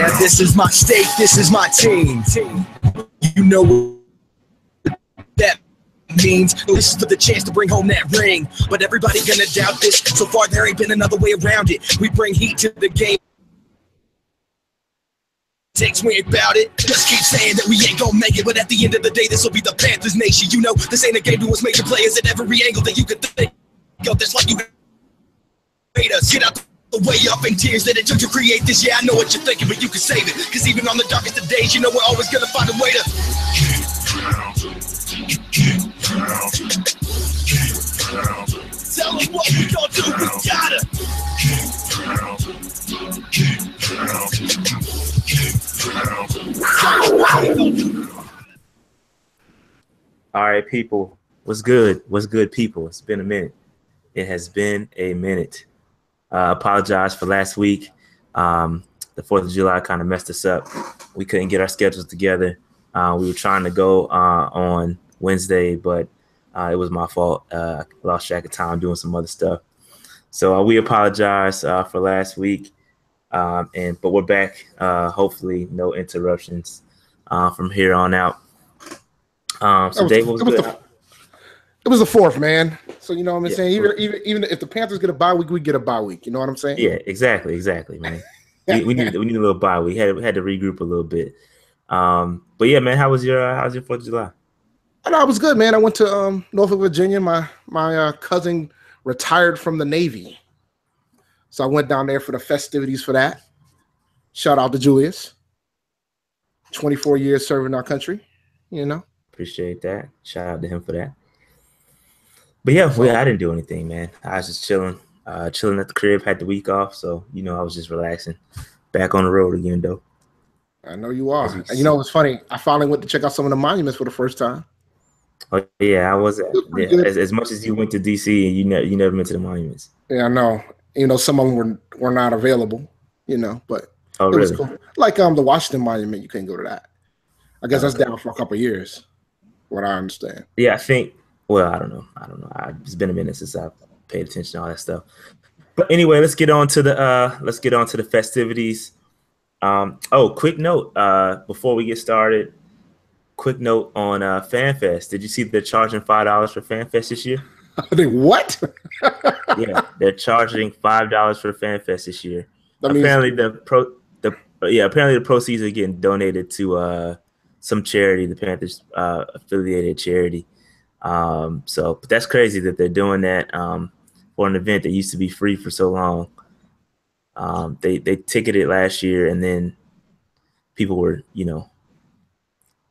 Yeah, this is my state, this is my team. You know what that means. This is for the chance to bring home that ring. But everybody gonna doubt this. So far there ain't been another way around it. We bring heat to the game. We ain't about it. Just keep saying that we ain't gonna make it, but at the end of the day, this will be the Panthers nation. You know, this ain't a game to us major players at every angle that you could think of. That's like you hate us. Get out the way up in tears that it took to create this. Yeah, I know what you're thinking, but you can save it. Cause even on the darkest of days, you know we're always gonna find a way to tell them what we gonna do. We gotta All right, people. What's good? What's good, people? It's been a minute. It has been a minute. Apologize for last week. The 4th of July kind of messed us up. We couldn't get our schedules together. We were trying to go on Wednesday, but it was my fault. I lost track of time doing some other stuff. So we apologize for last week. But we're back. Hopefully, no interruptions from here on out. So Dave, what was good? It was the 4th, man. So you know what I'm saying. Even if the Panthers get a bye week, we get a bye week. You know what I'm saying? Yeah, exactly, man. we need a little bye. We had to regroup a little bit. But yeah, man, how was your 4th of July? I know it was good, man. I went to Norfolk, Virginia. My cousin retired from the Navy, so I went down there for the festivities for that. Shout out to Julius. 24 years serving our country. You know, appreciate that. Shout out to him for that. But yeah, I didn't do anything, man. I was just chilling at the crib. Had the week off, so you know I was just relaxing. Back on the road again, though. I know you are. And you know what's funny? I finally went to check out some of the monuments for the first time. Oh yeah, I was. As much as you went to DC and you never went to the monuments. Yeah, I know. You know, some of them were not available. You know, but it was cool. Like the Washington Monument, you couldn't go to that. I guess that's down for a couple of years. What I understand. Yeah, I think. Well, I don't know. It's been a minute since I paid attention to all that stuff. But anyway, let's get on to the festivities. Quick note before we get started. Quick note on FanFest. Did you see they're charging $5 for FanFest this year? What? Yeah, they're charging $5 for FanFest this year. Apparently, apparently the proceeds are getting donated to some charity, the Panthers affiliated charity. But that's crazy that they're doing that for an event that used to be free for so long. They ticketed last year, and then people were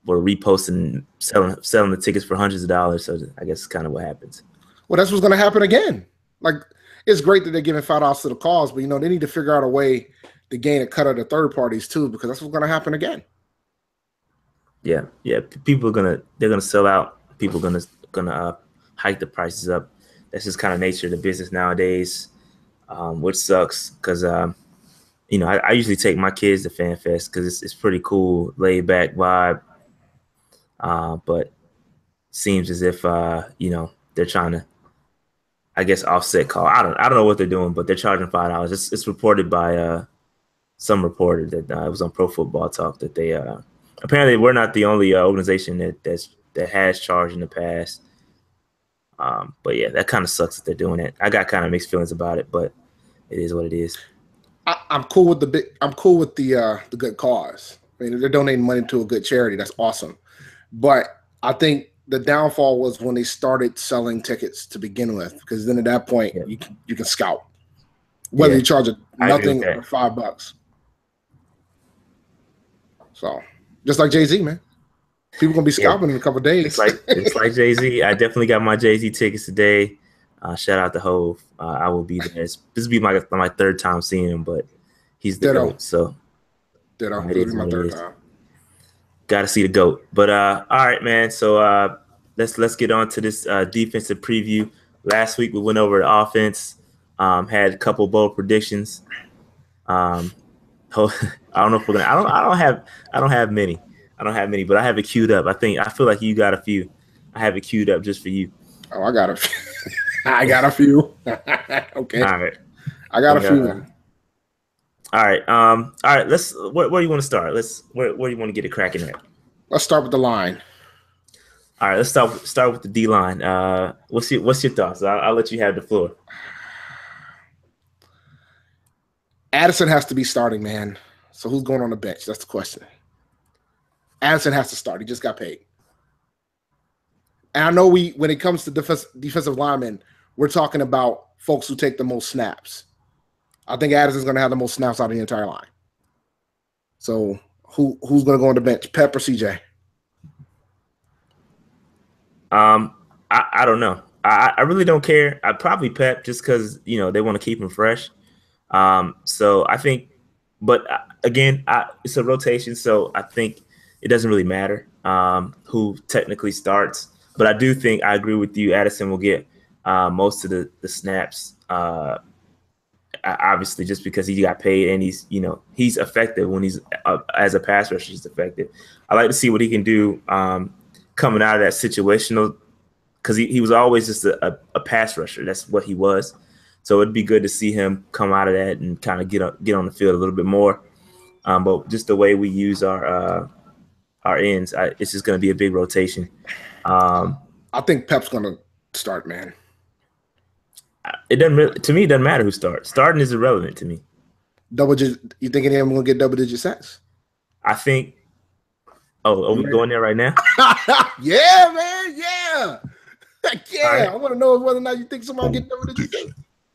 reposting, selling the tickets for hundreds of dollars. So I guess it's kind of what happens. Well, that's what's going to happen again. Like, it's great that they're giving $5 to the cause, but they need to figure out a way to gain a cut of the third parties too, because that's what's going to happen again. Yeah. People are gonna sell out. People are gonna hike the prices up. That's just kind of nature of the business nowadays, which sucks because I usually take my kids to FanFest because it's pretty cool, laid back vibe. But seems as if they're trying to, I guess, offset call. I don't know what they're doing, but they're charging $5. It's reported by some reporter that it was on Pro Football Talk that they apparently we're not the only organization that has charged in the past. But yeah, that kind of sucks that they're doing it. I got kind of mixed feelings about it, but it is what it is. I'm cool with the good cause. I mean, they're donating money to a good charity. That's awesome. But I think the downfall was when they started selling tickets to begin with, because then at that point you can scout whether you charge nothing or $5. So just like Jay-Z, man. People gonna be scalping in a couple of days. It's like Jay-Z. I definitely got my Jay-Z tickets today. Shout out to Hove. I will be there. This will be my third time seeing him, but he's the GOAT. So Ditto. It is my third time. Got to see the GOAT. But all right, man. So let's get on to this defensive preview. Last week we went over the offense. Had a couple bold predictions. I don't know if we're gonna. I don't have many. But I have it queued up. I feel like you got a few. I have it queued up just for you. Oh, I got a few. I got a few. Okay. All right. I got a few. All right. All right. Let's. Where do you want to start? Where do you want to get it cracking at? Let's start with the line. All right. Let's start with the D line. What's your thoughts? I'll let you have the floor. Addison has to be starting, man. So who's going on the bench? That's the question. Addison has to start. He just got paid. And I know when it comes to defensive linemen, we're talking about folks who take the most snaps. I think Addison's going to have the most snaps out of the entire line. So who's going to go on the bench, Pep or CJ? I don't know. I really don't care. I probably Pep just because they want to keep him fresh. So I think, but again, it's a rotation, so I think it doesn't really matter who technically starts. But I do think I agree with you. Addison will get most of the snaps, obviously, just because he got paid and he's effective when he's as a pass rusher. He's effective. I like to see what he can do coming out of that situational, because he was always just a pass rusher. That's what he was. So it'd be good to see him come out of that and kind of get on the field a little bit more. But just the way we use our ends, it's just going to be a big rotation. I think Pep's going to start, man. It doesn't really, to me. It doesn't matter who starts. Starting is irrelevant to me. You think any of them going to get double-digit sacks? I think. Oh, are we going there right now? Yeah, man. Yeah. Heck yeah. Right. I want to know whether or not you think somebody will get double-digit sacks.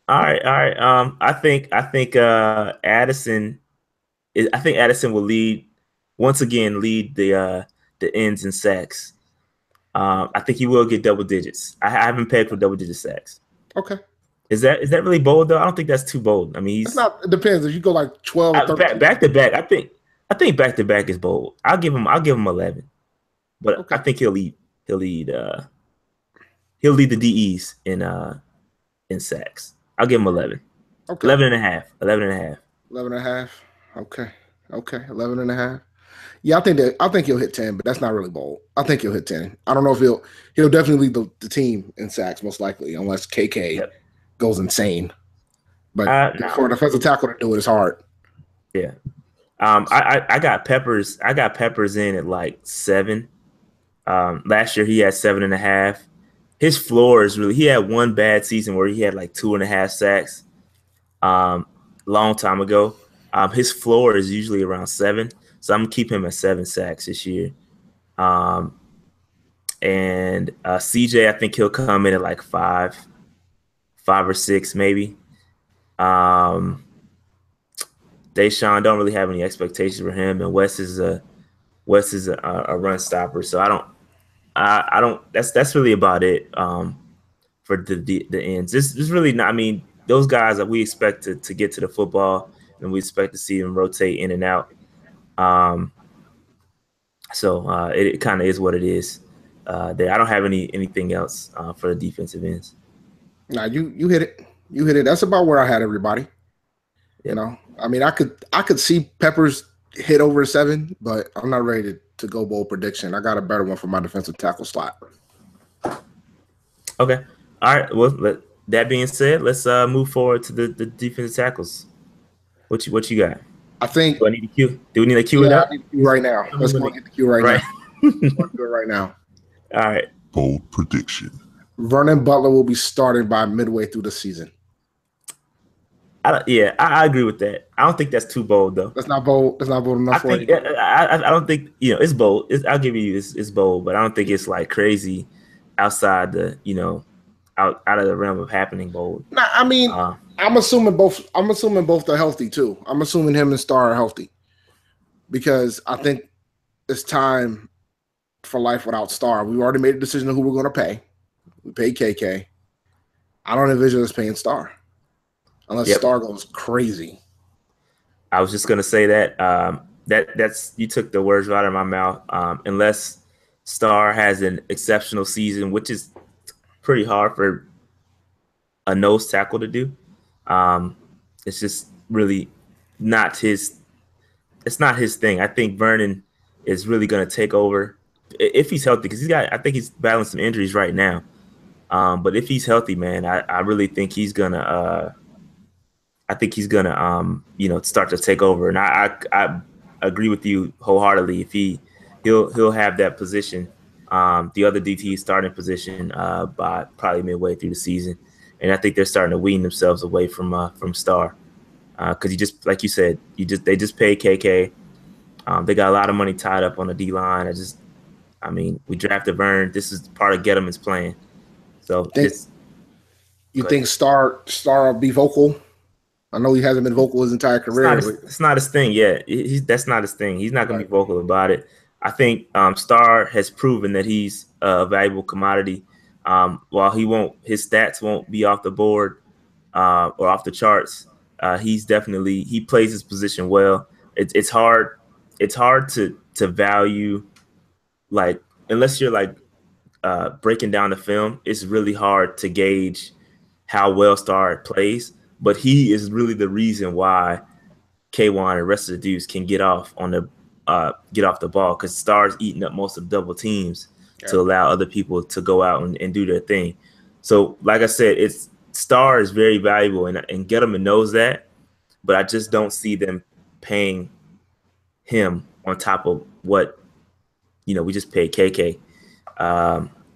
All right. I think Addison. I think Addison will lead the ends in sacks. I think he will get double digits. I haven't pegged for double digit sacks. Okay. Is that really bold though? I don't think that's too bold. I mean, it depends. If you go like 12 or 13. Back to back, I think back to back is bold. I'll give him 11. But okay. I think he'll lead the DEs in sacks. I'll give him 11. Okay. 11 and a half. 11 and a half. 11 and a half. Okay. 11 and a half. Yeah, I think he'll hit 10, but that's not really bold. I think he'll hit 10. I don't know if he'll definitely lead the team in sacks, most likely, unless KK goes insane. But for a defensive tackle to do it is hard. Yeah. I got Peppers. I got Peppers in at like 7. Last year he had 7.5. His floor is really, he had one bad season where he had like 2.5 sacks. Long time ago. His floor is usually around 7. So I'm gonna keep him at 7 sacks this year. And CJ, I think he'll come in at like 5 or 6 maybe. Deshaun, don't really have any expectations for him, and Wes is a run stopper. So I don't. That's really about it for the ends. This is really not. I mean, those guys that we expect to get to the football, and we expect to see them rotate in and out. So it kind of is what it is. There, I don't have anything else for the defensive ends. Nah, you hit it. You hit it. That's about where I had everybody. You know, I mean, I could see Peppers hit over 7, but I'm not ready to go bold prediction. I got a better one for my defensive tackle slot. Okay. All right. Well, that being said, let's move forward to the defensive tackles. What you got? I think. Do I need a cue? Do we need a cue? Yeah, I need a cue right now. Let's go get the cue right now. Let's do it right now. All right. Bold prediction. Vernon Butler will be starting by midway through the season. I agree with that. I don't think that's too bold though. That's not bold. That's not bold enough for you. I don't think it's bold. I'll give you it's bold, but I don't think it's like crazy outside the out of the realm of happening bold. Nah, I mean, I'm assuming both are healthy too. I'm assuming him and Star are healthy because I think it's time for life without Star. We already made a decision of who we're going to pay. We paid KK. I don't envision us paying Star unless Star goes crazy. I was just going to say that that's you took the words right out of my mouth. Unless Star has an exceptional season, which is pretty hard for a nose tackle to do. It's just really not his. It's not his thing. I think Vernon is really going to take over if he's healthy, because I think he's battling some injuries right now. But if he's healthy, man, I really think he's gonna I think he's gonna start to take over. And I agree with you wholeheartedly. If he'll have that position, the other DT starting position by probably midway through the season. And I think they're starting to wean themselves away from Star. Because you just, like you said, they just paid KK. They got a lot of money tied up on the D line. We drafted Vern. This is part of Gettleman's plan. So you think Star will be vocal? I know he hasn't been vocal his entire career. It's not his thing yet. That's not his thing. He's not going to be vocal about it. I think Star has proven that he's a valuable commodity. While his stats won't be off the board or off the charts, he plays his position well. It's hard to value, like, unless you're like breaking down the film. It's really hard to gauge how well Star plays, but he is really the reason why K1 and the rest of the dudes can get off the ball, because Star's eating up most of the double teams to allow other people to go out and do their thing. So, like I said, Star is very valuable, and Gettleman knows that, but I just don't see them paying him on top of what we just paid KK.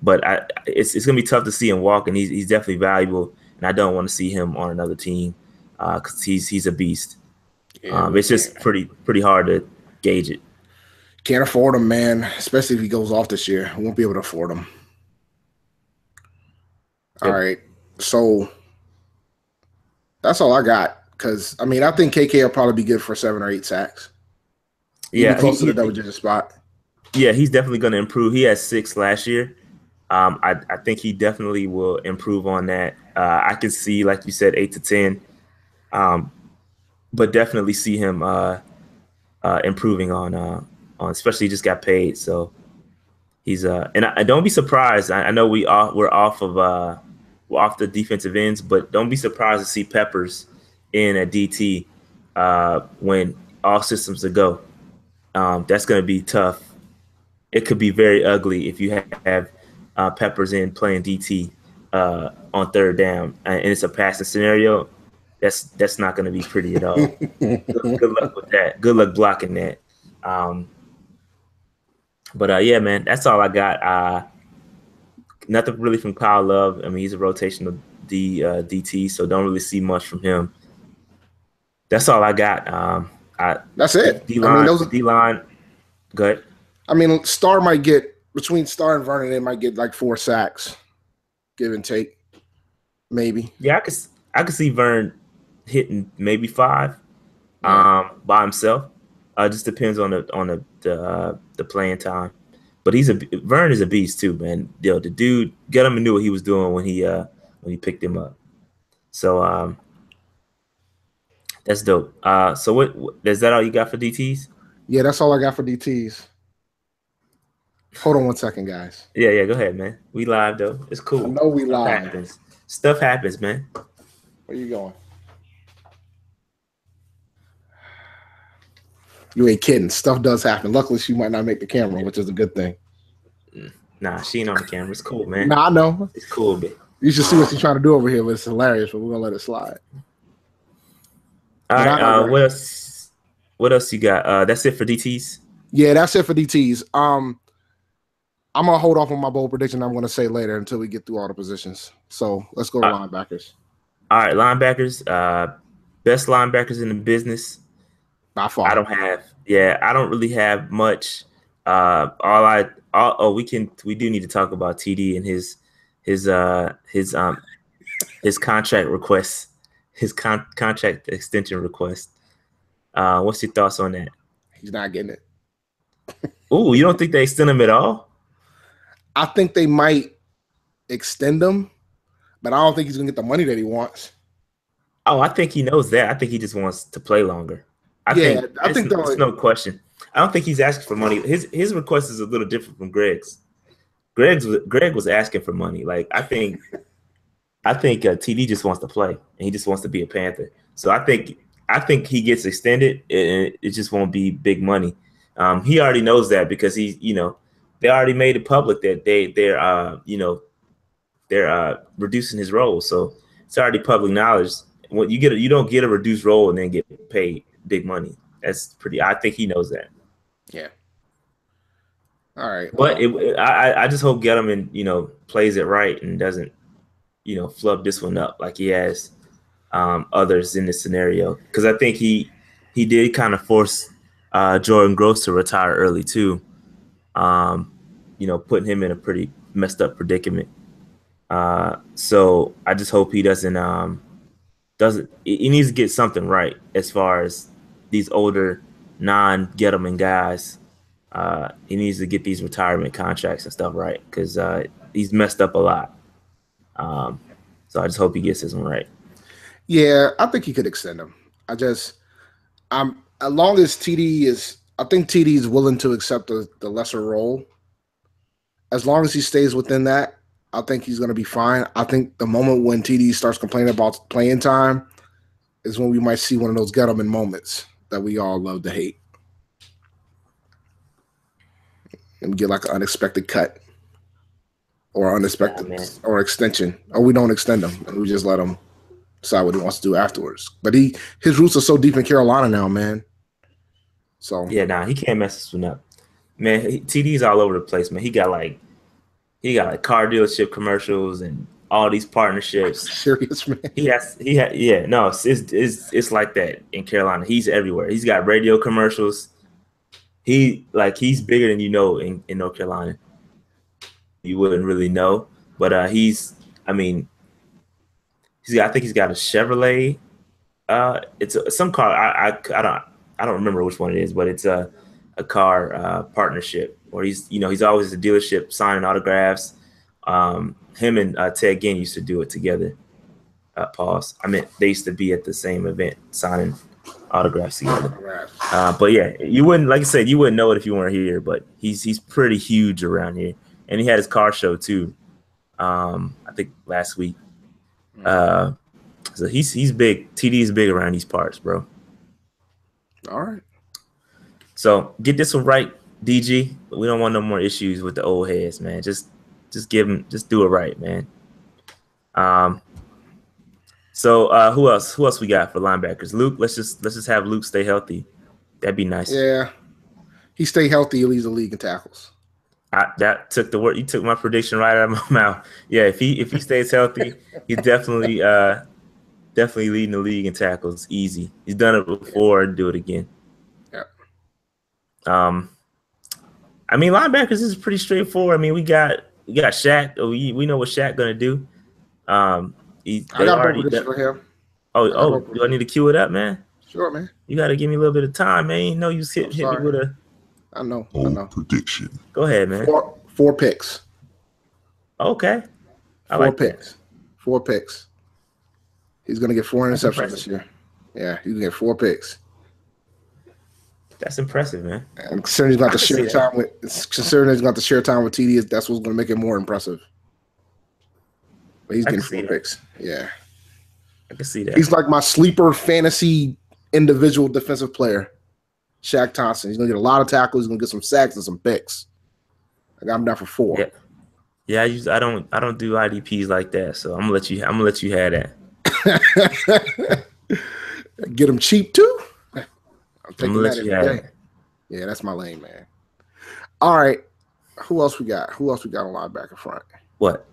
But it's going to be tough to see him walk, and he's definitely valuable, and I don't want to see him on another team because he's a beast. It's just pretty hard to gauge it. Can't afford him, man, especially if he goes off this year. We won't be able to afford him. All right, so that's all I got, because, I think KK will probably be good for 7 or 8 sacks. Yeah, close to the double-digit spot. Yeah, he's definitely going to improve. He had 6 last year. I think he definitely will improve on that. I can see, like you said, 8 to 10, but definitely see him improving on especially he just got paid. So he's and I don't be surprised. I know we're off the defensive ends, but don't be surprised to see Peppers in a DT when all systems are go. That's going to be tough. It could be very ugly if you have Peppers in playing DT on third down, and it's a passing scenario. That's not going to be pretty at all. Good luck with that. Good luck blocking that. But yeah, man, that's all I got. Nothing really from Kyle Love. He's a rotational DT, so don't really see much from him. That's all I got. That's it. D-line. Go ahead. Star might get, between Star and Vernon, they might get like 4 sacks, give and take, maybe. Yeah, I could see Vern hitting maybe 5 by himself. Just depends on the playing time. But Vern is a beast too, man. The dude, Gettleman knew what he was doing when he picked him up. So that's dope. So what is that all you got for DTs? Yeah, that's all I got for DTs. Hold on one second, guys. Yeah, go ahead, man. We live though. It's cool. I know we live. Stuff happens, man. Where you going? You ain't kidding. Stuff does happen. Luckily, she might not make the camera, which is a good thing. Nah, she ain't on the camera. It's cool, man. Nah, I know. It's cool, man. You should see what she's trying to do over here, but it's hilarious, but we're going to let it slide. All right. What else you got? That's it for DTs? Yeah, that's it for DTs. I'm going to hold off on my bold prediction I'm going to say later until we get through all the positions. So let's go to linebackers. All right, linebackers. Best linebackers in the business. By far. I don't really have much. We do need to talk about TD and his contract request, his contract extension request. What's your thoughts on that? He's not getting it. Ooh, you don't think they extend him at all? I think they might extend him, but I don't think he's gonna get the money that he wants. Oh, I think he knows that. I think he just wants to play longer. I think there's no question. I don't think he's asking for money. His request is a little different from Greg's. Greg was asking for money. Like I think TD just wants to play and he just wants to be a Panther. So I think he gets extended and it just won't be big money. He already knows that because they already made it public that they're reducing his role. So it's already public knowledge. what you don't get a reduced role and then get paid big money. That's pretty. I think he knows that. Yeah. All right. But I just hope Gettleman, plays it right and doesn't, flub this one up like he has others in this scenario. Because I think he did kind of force Jordan Gross to retire early too. Putting him in a pretty messed up predicament. So I just hope he doesn't. He needs to get something right as far as these older non-Gettleman guys. He needs to get these retirement contracts and stuff right because he's messed up a lot. So I just hope he gets this one right. Yeah, I think he could extend him. As long as I think TD is willing to accept the lesser role. As long as he stays within that, I think he's going to be fine. I think the moment when TD starts complaining about playing time is when we might see one of those Gettleman moments that we all love to hate. And get like an unexpected cut or unexpected or extension. Or we don't extend him and we just let him decide what he wants to do afterwards. But his roots are so deep in Carolina now, man. So yeah, he can't mess this one up. Man, TD's all over the place, man. He got like car dealership commercials and all these partnerships. Serious, man. It's like that in Carolina. He's everywhere. He's got radio commercials. He's bigger than in North Carolina. You wouldn't really know, but I think he's got a Chevrolet. It's some car. I don't remember which one it is, but it's a car partnership where he's always at the dealership signing autographs. Him and Ted Ginn used to do it together. Pause. I meant they used to be at the same event signing autographs together. But yeah, you wouldn't, like I said, you wouldn't know it if you weren't here. But he's pretty huge around here, and he had his car show too. I think last week. So he's big. TD is big around these parts, bro. All right. So get this one right, DG. We don't want no more issues with the old heads, man. Just do it right, man. So who else we got for linebackers? Luke, let's just have Luke stay healthy. That'd be nice. Yeah. He stay healthy, he leads the league in tackles. That took the word. You took my prediction right out of my mouth. Yeah, if he stays healthy, he's definitely leading the league in tackles. Easy. He's done it before. Do it again. Yeah. Linebackers is pretty straightforward. We got Shaq. We know what Shaq gonna do. I got a prediction for him. Oh, do I need to cue it up, man? Sure, man. You got to give me a little bit of time, man. You know you hit me with a. I know. Prediction. Go ahead, man. Four picks. Okay. Four picks. He's gonna get 4 interceptions this year. Yeah, he's gonna get 4 picks. That's impressive, man. And considering he's got to share time with TD, that's what's gonna make it more impressive. But he's getting 4 picks. Yeah. I can see that. He's like my sleeper fantasy individual defensive player, Shaq Thompson. He's gonna get a lot of tackles. He's gonna get some sacks and some picks. I got him down for 4. Yeah. I don't do IDPs like that, so I'm gonna let you have that. Get him cheap too. I'm gonna let you have it. Yeah, that's my lane, man. All right, who else we got? Who else we got on linebacker front? What?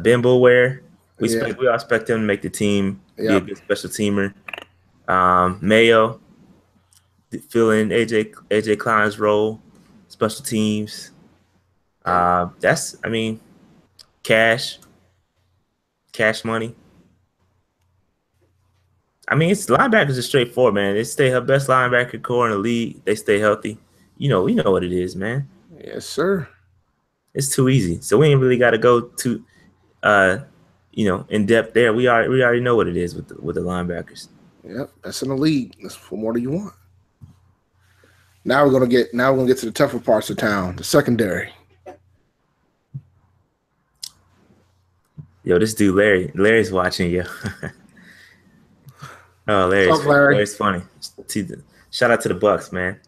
Ben Boulware. We all expect him to make the team. Be a good special teamer. Mayo, fill in AJ Klein's role, special teams. Cash money. It's linebackers are straightforward, man. They stay her best linebacker core in the league. They stay healthy. We know what it is, man. Yes, sir. It's too easy. So we ain't really got to go too, in depth there. We already know what it is with the linebackers. Yep, that's in the league. What more do you want? Now we're gonna get to the tougher parts of town, the secondary. Yo, this dude Larry's watching you. Oh, Larry's funny. Shout out to the Bucks, man.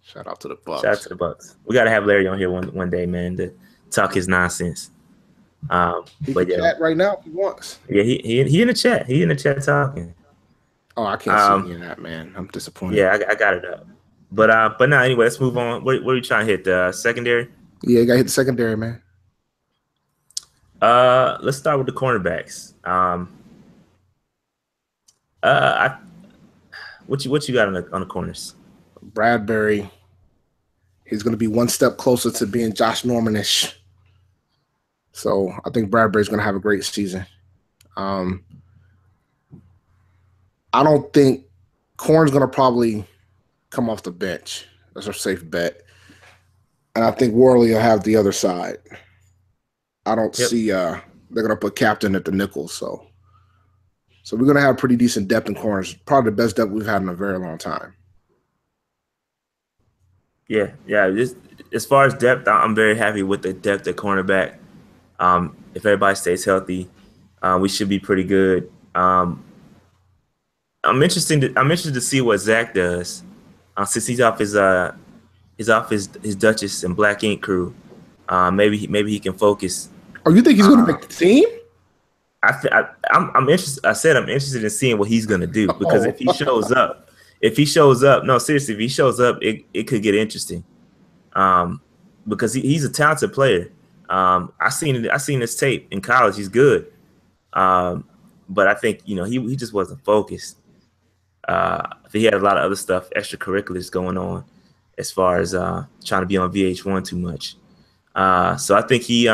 Shout out to the Bucks. Shout out to the Bucks. We gotta have Larry on here one day, man, to talk his nonsense. He can chat right now if he wants. Yeah, he in the chat. He in the chat talking. Oh, I can't see any of that, man. I'm disappointed. Yeah, I got it up. But now anyway, let's move on. Where are you trying to hit? The secondary? Yeah, you got to hit the secondary, man. Let's start with the cornerbacks. What you got on the corners? Bradbury, he's going to be one step closer to being Josh Norman-ish. So I think Bradbury's going to have a great season. I don't think Corn's going to probably come off the bench. That's a safe bet. And I think Worley will have the other side. I don't see they're going to put Captain at the nickel. So we're going to have pretty decent depth in corners. Probably the best depth we've had in a very long time. Yeah. As far as depth, I'm very happy with the depth at cornerback. If everybody stays healthy, we should be pretty good. I'm interested to see what Zach does since he's off his Duchess and Black Ink crew. Maybe he can focus. Oh, you think he's going to make the team? I'm interested. I said I'm interested in seeing what he's going to do because if he shows up, no, seriously, if he shows up, it could get interesting. Because he's a talented player. I seen his tape in college. He's good. But I think he just wasn't focused. He had a lot of other stuff, extracurriculars going on, as far as trying to be on VH1 too much. So I think he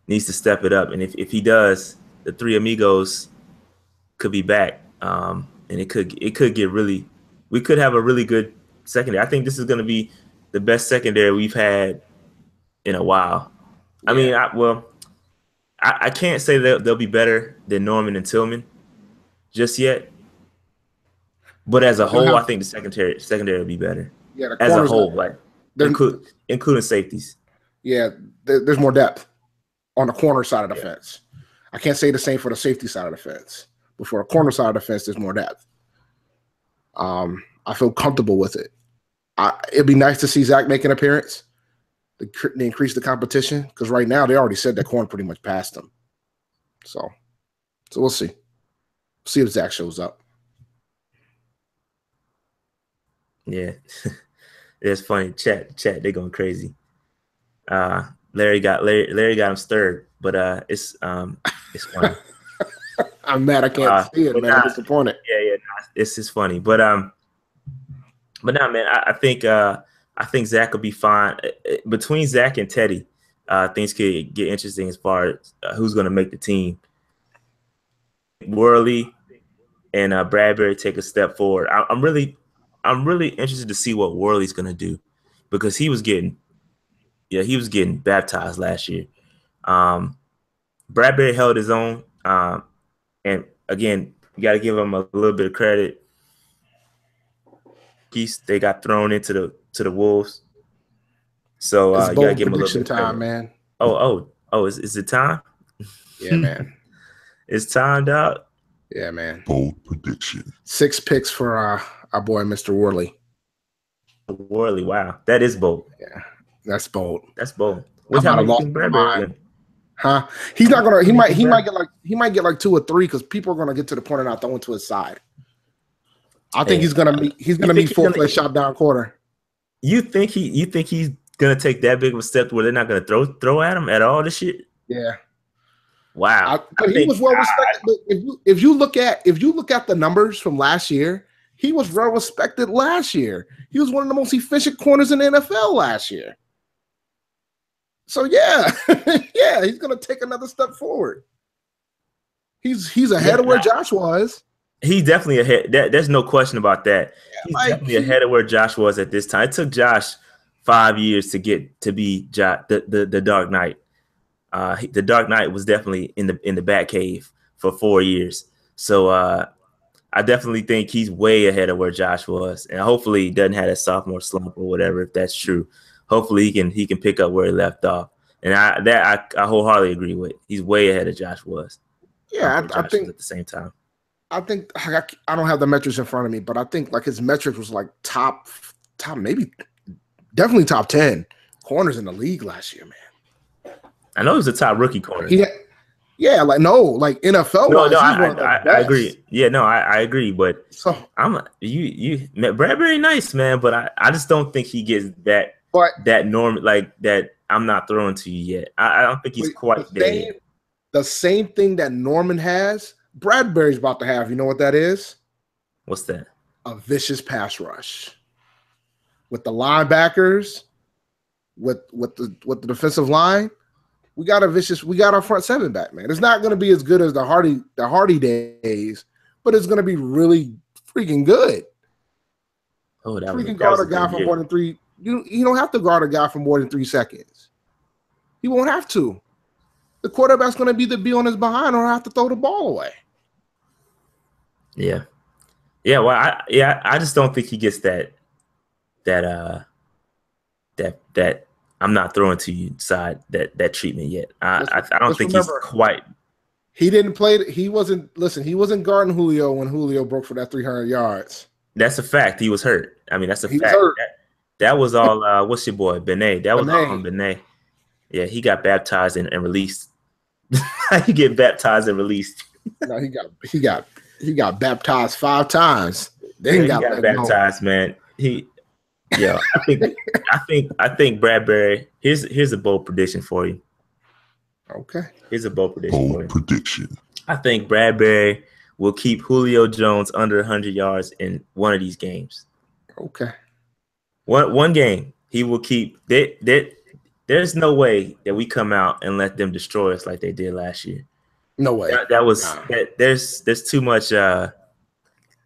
needs to step it up. And if he does, the three amigos could be back. And it could get really. We could have a really good secondary. I think this is going to be the best secondary we've had in a while. Yeah. I mean, I can't say that they'll be better than Norman and Tillman just yet. But as a whole, I think the secondary will be better. Yeah, as a whole, including safeties. Yeah, there's more depth on the corner side of the fence. I can't say the same for the safety side of the fence. But for the corner side of the fence, there's more depth. I feel comfortable with it. It'd be nice to see Zach make an appearance. They increase the competition because right now they already said that Corn pretty much passed them. So we'll see. See if Zach shows up. Yeah, it's funny. Chat, they're going crazy. Larry got him stirred, but it's funny. I'm mad I can't see it, man. I'm disappointed. Yeah, it's just funny, but nah, man, I think Zach will be fine. Between Zach and Teddy, things could get interesting as far as who's going to make the team. Worley and Bradbury take a step forward. I'm really interested to see what Worley's going to do because he was getting baptized last year. Bradbury held his own, and again, you got to give him a little bit of credit. They got thrown into the Wolves, so you got to give him a little bit of time, man. Oh, is it time? Yeah, man. It's time, dog. Yeah, man. Bold prediction. 6 picks for our boy, Mr. Worley. Worley, wow, that is bold. Yeah, that's bold. That's bold. What's happening, Bradbury? Huh? He's not gonna. He might get like 2 or 3 because people are gonna get to the point of not throwing to his side. I think he's gonna meet full-fledged shot down corner. You think he's gonna take that big of a step where they're not gonna throw at him at all this shit? Yeah. Wow. He was well respected. If you look at the numbers from last year, he was well respected last year. He was one of the most efficient corners in the NFL last year. So yeah, yeah, he's gonna take another step forward. He's ahead of where Josh was. He's definitely ahead. There's no question about that. Yeah, he's definitely ahead of where Josh was at this time. It took Josh 5 years to get to be the Dark Knight. The Dark Knight was definitely in the Batcave for 4 years. So I definitely think he's way ahead of where Josh was, and hopefully he doesn't have that sophomore slump or whatever. If that's true, hopefully he can pick up where he left off. And I wholeheartedly agree with. He's way ahead of Josh was. Yeah, I think at the same time. I think I don't have the metrics in front of me, but I think like his metrics was like top, maybe definitely top 10 corners in the league last year, man. I know he was a top rookie corner. Yeah, like no, like NFL No, wise, no, he's one of the I best. agree. Yeah, no, I agree. But So, Bradbury nice, man, but I just don't think he gets but that norm like that. I'm not throwing to you yet. I don't think he's quite there yet. the same thing that Norman has, Bradbury's about to have. You know what that is? What's that? A vicious pass rush with the linebackers, with the defensive line. We got our front seven back, man. It's not going to be as good as the Hardy days, but it's going to be really freaking good. Oh, that freaking guard a guy for more than 3. You don't have to guard a guy for more than 3 seconds. He won't have to. The quarterback's going to either be on his behind or have to throw the ball away. Yeah. Yeah, well, I just don't think he gets that I'm not throwing to you side that treatment yet. I don't think he's quite. He didn't play. He wasn't guarding Julio when Julio broke for that 300 yards. That's a fact. He was hurt. I mean, that's a fact. Hurt. That was all. What's your boy Benet? That was all on Benet. Yeah, he got baptized and released. He get baptized and released. No, he got baptized 5 times. Then he got baptized, man. I think Bradbury. Here's a bold prediction for you. Okay. Here's a bold prediction. I think Bradbury will keep Julio Jones under 100 yards in one of these games. Okay. One game he will keep. There's no way that we come out and let them destroy us like they did last year. No way. There's too much. That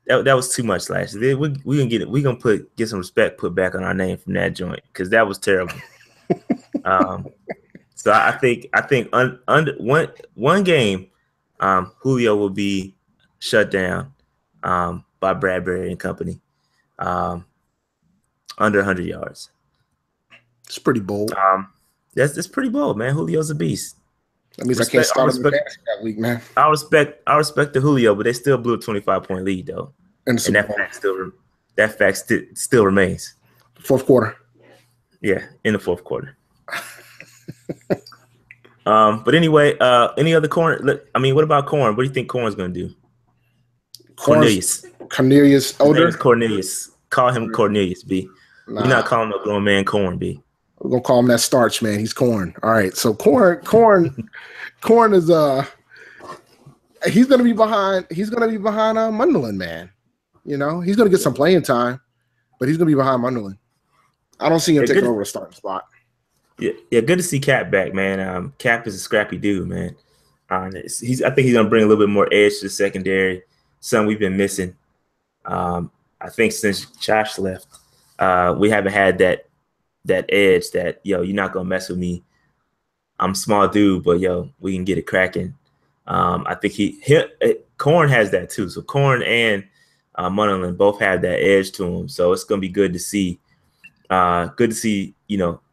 was too much last year. We gonna get some respect put back on our name from that joint because that was terrible. So I think under one game, Julio will be shut down by Bradbury and company under 100 yards. It's pretty bold. That's pretty bold, man. Julio's a beast. That means I can't start him that week, man. I respect the Julio, but they still blew a 25-point lead though, and that fact still remains. Fourth quarter. Yeah, in the fourth quarter. But anyway, any other corner? I mean, what about Corn? What do you think Corn's going to do? Cornelius Older? Cornelius. Call him Cornelius, B. Nah. We're not calling no grown man Corn, B. We're going to call him that starch, man. He's Corn. All right. So Corn is he's going to be behind Munderland, man. You know, he's going to get some playing time, but he's going to be behind Munderland. I don't see him taking over a starting spot. Yeah, good to see Cap back, man. Cap is a scrappy dude, man. I think he's gonna bring a little bit more edge to the secondary. Something we've been missing. I think since Josh left, we haven't had that edge that you're not gonna mess with me. I'm a small dude, but we can get it cracking. I think Corn has that too. So Corn and Munderland both have that edge to them. So it's gonna be good to see.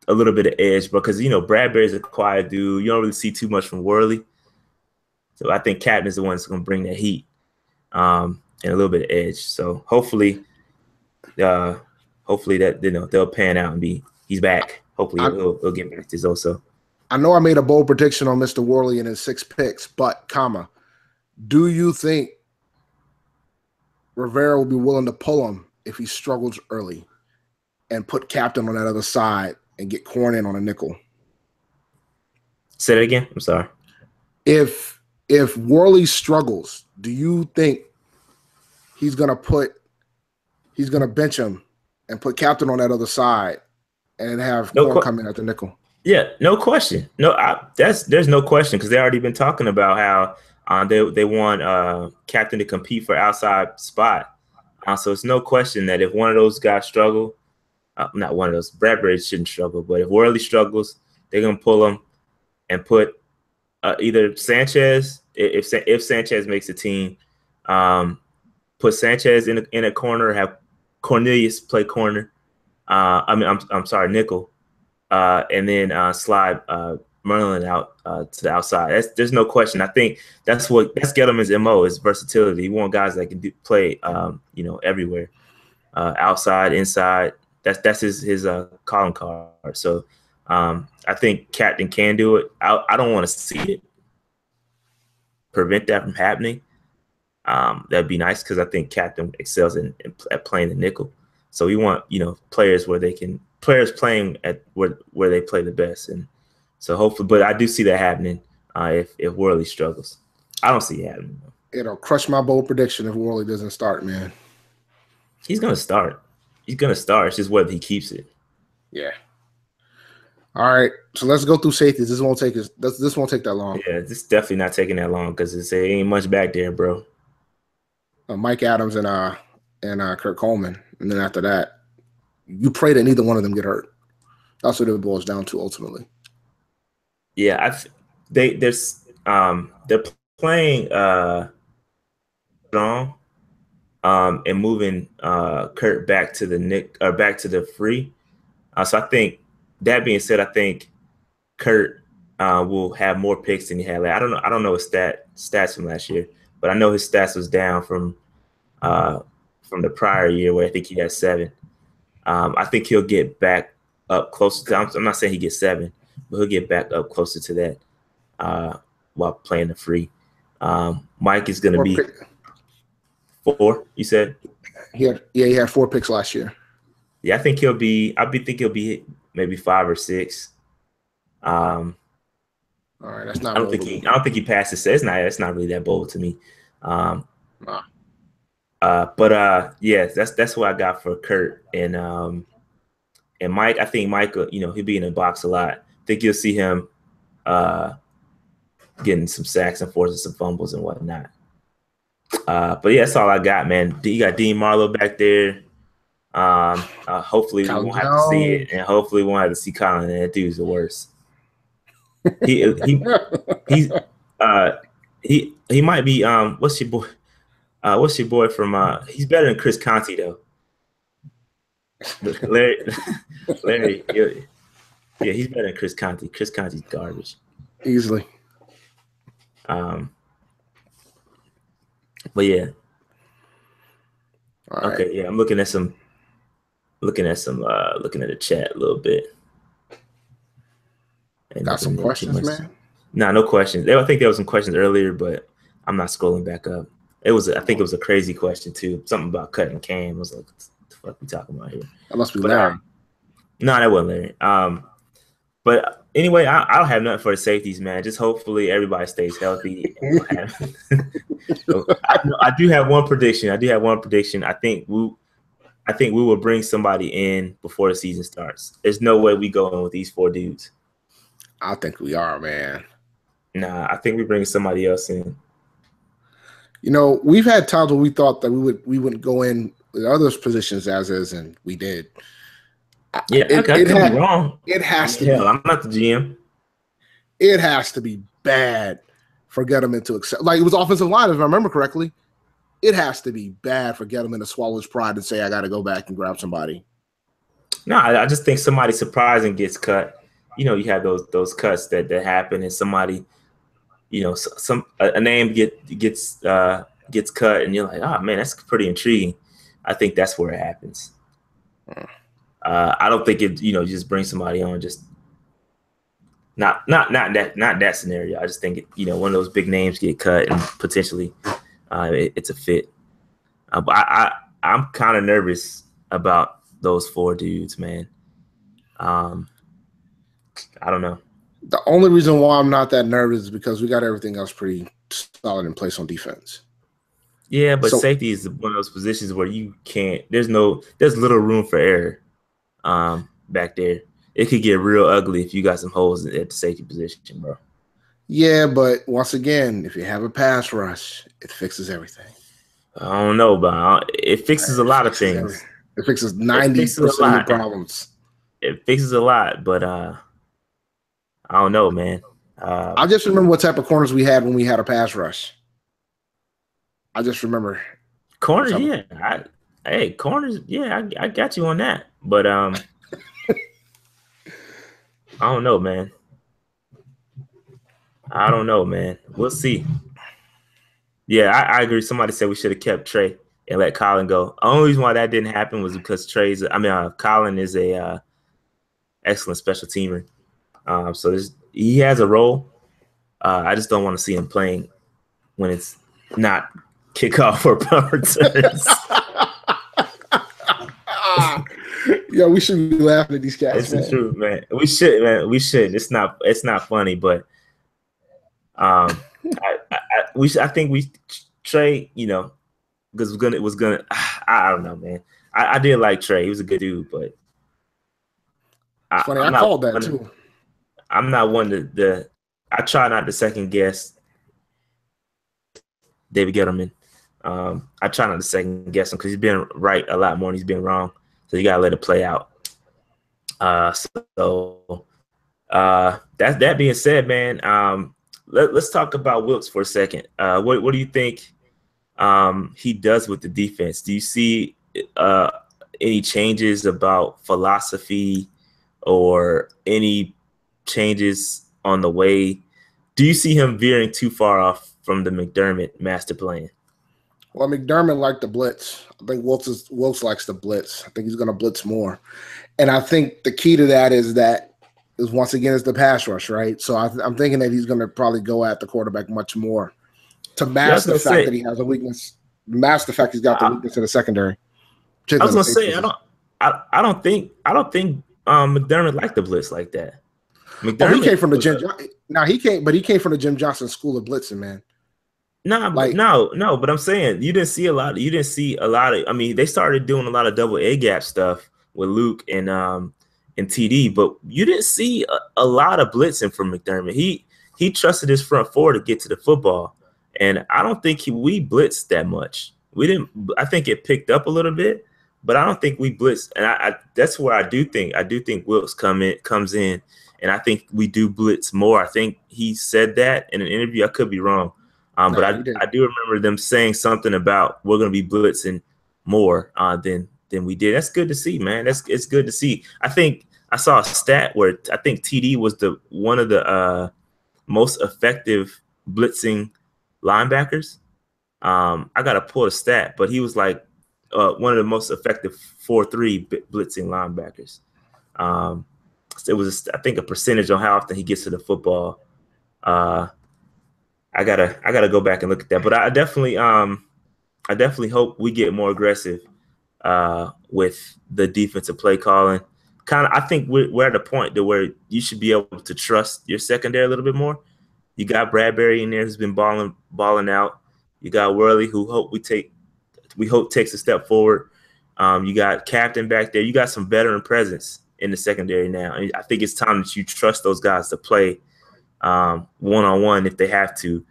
A little bit of edge because Bradbury's a quiet dude. You don't really see too much from Worley. So I think Captain is the one that's going to bring that heat and a little bit of edge. So hopefully that they'll pan out and he's back. Hopefully he'll get back to this also. I know I made a bold prediction on Mr. Worley and his 6 picks, but do you think Rivera will be willing to pull him if he struggles early and put Captain on that other side and get Corn in on a nickel? Say that again. I'm sorry. If Worley struggles, do you think he's gonna bench him and put Captain on that other side and have Corn come in at the nickel? Yeah, no question. There's no question because they already been talking about how they want Captain to compete for outside spot. So it's no question that if one of those guys struggle. Not one of those. Bradbury shouldn't struggle, but if Worley struggles, they're gonna pull him and put either Sanchez. If Sanchez makes the team, put Sanchez in a corner. Have Cornelius play corner. I'm sorry, nickel, and then slide Merlin out to the outside. There's no question. I think that's Gettleman's MO is versatility. You want guys that can play everywhere, outside, inside. That's his calling card. So I think Captain can do it. I don't want to see it. prevent that from happening, that'd be nice because I think Captain excels at playing the nickel. So we want, players playing at where they play the best, and so hopefully. But I do see that happening if Worley struggles. I don't see it happening. It'll crush my bold prediction if Worley doesn't start, man. He's gonna start. He's gonna start. It's just whether he keeps it. Yeah. All right, so let's go through safeties. This won't take that long. Yeah, this is definitely not taking that long because it ain't much back there, bro. Mike Adams and Kurt Coleman, and then after that, you pray that neither one of them get hurt. That's what it boils down to ultimately. Yeah, they're playing strong, and moving Kurt back to the free. So I think that being said, I think Kurt will have more picks than he had. I don't know his stats from last year, but I know his stats was down from the prior year where I think he had 7. I think he'll get back up closer to. I'm not saying he gets 7, but he'll get back up closer to that while playing the free. Mike is going to be 4. You said he had 4 picks last year. Yeah, I think he'll be maybe 5 or 6. All right, that's not. I don't think he passes. It's not really that bold to me. Nah. Yeah, that's what I got for Kurt and Mike. I think Mike, he'll be in the box a lot. I think you'll see him getting some sacks and forcing some fumbles and whatnot. But yeah, that's all I got, man. You got Dean Marlowe back there. Hopefully we won't have to see it, and hopefully we won't have to see Colin. That dude's the worst. He might be what's your boy? What's your boy from? He's better than Chris Conti though. Larry, yeah, he's better than Chris Conti. Chris Conti's garbage. Easily. But yeah. All okay, right. yeah, I'm looking at the chat a little bit. And got some questions, man? No questions. I think there was some questions earlier, but I'm not scrolling back up. I think it was a crazy question too. Something about cutting Cam. I was like, what the fuck we talking about here? That must be Larry. No, that wasn't Larry. But anyway, I don't have nothing for the safeties, man. Just hopefully everybody stays healthy. So I do have one prediction. I think we will bring somebody in before the season starts. There's no way we go in with these 4 dudes. I think we are, man. Nah, I think we bring somebody else in. We've had times where we thought that we wouldn't go in with other positions as is, and we did. Yeah, I could be wrong. It has to be. I'm not the GM. It has to be bad for Gettleman to accept. Like, it was offensive line, if I remember correctly. It has to be bad for Gettleman to swallow his pride and say, I got to go back and grab somebody. No, I just think somebody surprising gets cut. You have those cuts that happen, and somebody, a name gets cut, and you're like, oh man, that's pretty intriguing. I think that's where it happens. I don't think it, just bring somebody on, just not that scenario. I just think one of those big names get cut and potentially it's a fit. But I'm kind of nervous about those 4 dudes, man. I don't know. The only reason why I'm not that nervous is because we got everything else pretty solid in place on defense. Yeah, but safety is one of those positions where you can't. There's little room for error back there. It could get real ugly if you got some holes at the safety position, bro. Yeah, but once again, if you have a pass rush, it fixes everything. I don't know, but it fixes a lot of things. It fixes 90% of problems. It fixes a lot, but I don't know, man. I just remember what type of corners we had when we had a pass rush. I just remember corners. Yeah, corners. Yeah, I got you on that, but I don't know, man. We'll see. Yeah, I agree. Somebody said we should have kept Trey and let Colin go. The only reason why that didn't happen was because Colin is a excellent special teamer. So he has a role. I just don't want to see him playing when it's not kickoff or punt returns. Yeah, we should be laughing at these cats. It's the truth, man. We should, man. We should. It's not funny, but I think we Trey, you know, because it was gonna. I don't know, man. I did like Trey. He was a good dude, but funny. I called that too. I'm not one to I try not to second guess David Gettleman. I try not to second guess him because he's been right a lot more than he's been wrong. So you gotta let it play out. That being said, man, let's talk about Wilkes for a second. What do you think he does with the defense? Do you see any changes about philosophy or any changes on the way? Do you see him veering too far off from the McDermott master plan? Well, McDermott liked the blitz. I think Wilkes likes the blitz. I think he's going to blitz more. And I think the key to that is once again, it's the pass rush, right? So I'm thinking that he's going to probably go at the quarterback much more to mask the fact that he has a weakness, mask the fact he's got the weakness in the secondary. I was going to say, I don't think McDermott liked the blitz like that. McDermott, he came from the Jim. Now he came from the Jim Johnson school of blitzing, man. No, but I'm saying you didn't see a lot of. I mean, they started doing a lot of double A gap stuff with Luke and TD, but you didn't see a lot of blitzing from McDermott. He trusted his front four to get to the football, and I don't think we blitzed that much. We didn't. I think it picked up a little bit, but I don't think we blitzed. And that's where I do think Wilkes comes in, and I think we do blitz more. I think he said that in an interview. I could be wrong. But I do remember them saying something about we're going to be blitzing more than we did. That's good to see, man. It's good to see. I think I saw a stat where I think TD was one of the most effective blitzing linebackers. I got to pull a stat, but he was like one of the most effective 4-3 blitzing linebackers. It was, I think, a percentage on how often he gets to the football. I gotta go back and look at that, but I definitely hope we get more aggressive with the defensive play calling. I think we're at a point to where you should be able to trust your secondary a little bit more. You got Bradbury in there who's been balling out. You got Worley, who we hope takes a step forward. You got Captain back there. You got some veteran presence in the secondary now. And I think it's time that you trust those guys to play one-on-one if they have to,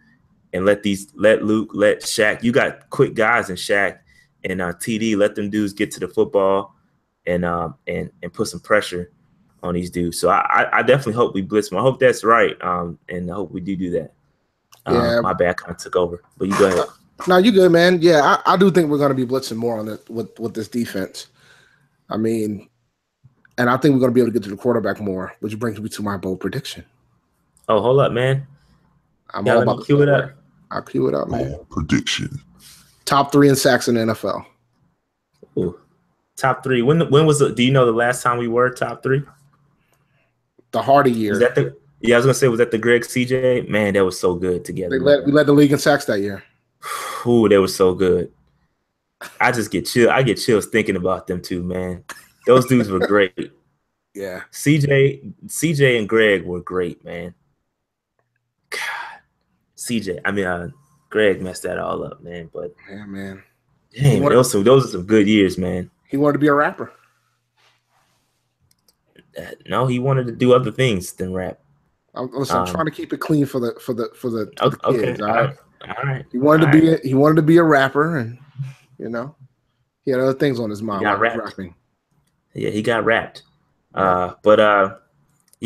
and let Luke, let Shaq. You got quick guys in Shaq and TD. Let them dudes get to the football and put some pressure on these dudes. So I definitely hope we blitz more. I hope that's right, and I hope we do that. Yeah, my bad, kind of took over, but you go ahead. No, you good, man. Yeah, I do think we're going to be blitzing more on it with this defense. I mean, and I think we're going to be able to get to the quarterback more, which brings me to my bold prediction. Oh, hold up, man. I'm all about to cue it up. I'll cue it up, man. Prediction. Top 3 in sacks in the NFL. Ooh. Top 3. When was it? Do you know the last time we were top 3? The Hardy year. Was that I was gonna say, was that the Greg CJ? Man, that was so good together. We led the league in sacks that year. Ooh, they were so good. I just get chill. I get chills thinking about them too, man. Those dudes were great. Yeah. CJ and Greg were great, man. God. Greg messed that all up, man. But yeah, man. Dang, those are some good years, man. He wanted to be a rapper. No, he wanted to do other things than rap. I'm trying to keep it clean for the kids. All right. He wanted to be a rapper, and he had other things on his mind. He got while rapping. Yeah, he got rapped. Yeah,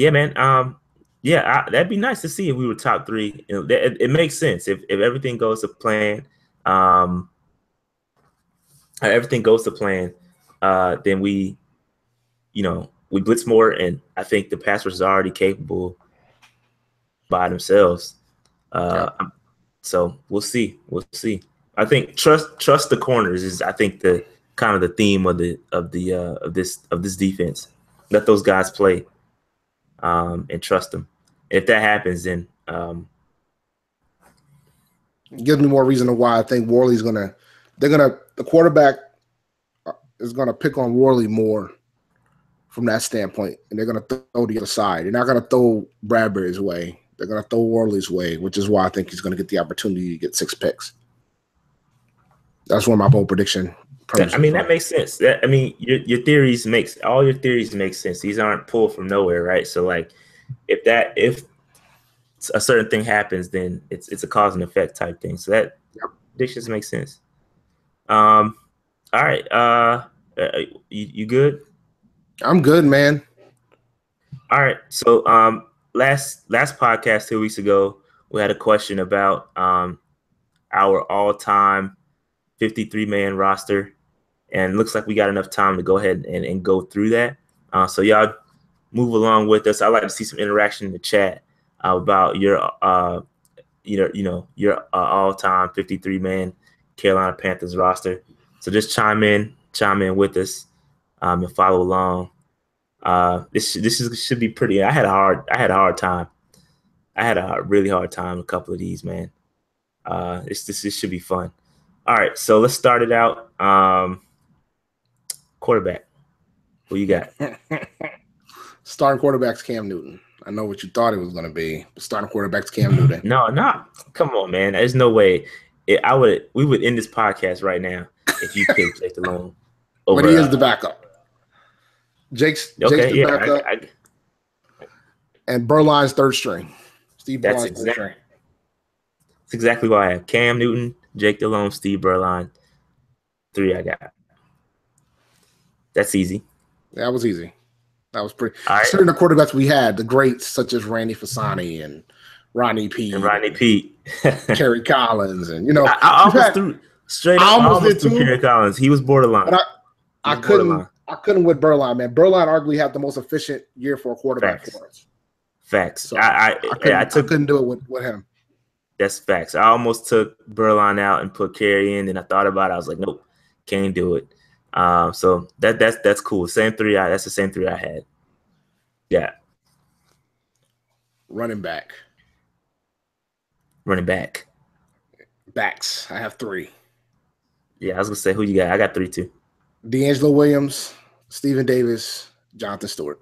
man. That'd be nice to see if we were top 3. It makes sense if everything goes to plan. Then we blitz more, and I think the pass rush is already capable by themselves. So we'll see. I think trust the corners is, I think, the kind of the theme of this defense. Let those guys play, and trust them. If that happens, then It gives me more reason to why I think the quarterback is gonna pick on Worley more from that standpoint, and they're gonna throw the other side. They're not gonna throw Bradbury's way. They're gonna throw Worley's way, which is why I think he's gonna get the opportunity to get 6 picks. That's where my bold prediction. I mean, that makes sense. Your theories all your theories make sense. These aren't pulled from nowhere, right? So like, if a certain thing happens, then it's a cause and effect type thing. So that predictions make sense. All right. You good? I'm good, man. All right. So last podcast 2 weeks ago, we had a question about our all-time 53-man roster, and looks like we got enough time to go ahead and go through that. So y'all move along with us. I'd like to see some interaction in the chat about your all-time 53-man Carolina Panthers roster. So just chime in with us and follow along. This should be pretty. I had a hard time. I had a really hard time a couple of these, man. This should be fun. All right, so let's start it out. Quarterback. Who you got? Starting quarterback's Cam Newton. I know what you thought it was going to be. But starting quarterback's Cam Newton. No. Come on, man. There's no way. We would end this podcast right now if you picked Jake Delhomme. But he is the backup. Jake's the backup. And Berline's third string. Steve Berline's third string. That's exactly what I have. Cam Newton, Jake Delhomme, Steve Berline. 3 I got. That's easy. That was easy. That was pretty. Right. Certain the quarterbacks we had, the greats such as Randy Fasani and Ronnie Pete. Kerry Collins. And, I almost threw straight up. I almost threw Kerry Collins. He was borderline. But I couldn't with Berline, man. Berline arguably had the most efficient year for a quarterback for us. Facts. So I couldn't do it with him. That's facts. I almost took Berline out and put Kerry in, and I thought about it. I was like, nope, can't do it. So that's cool. Same 3. That's the same 3 I had. Yeah. Running back. Backs. I have 3. Yeah, I was gonna say who you got. I got 3 too. D'Angelo Williams, Stephen Davis, Jonathan Stewart.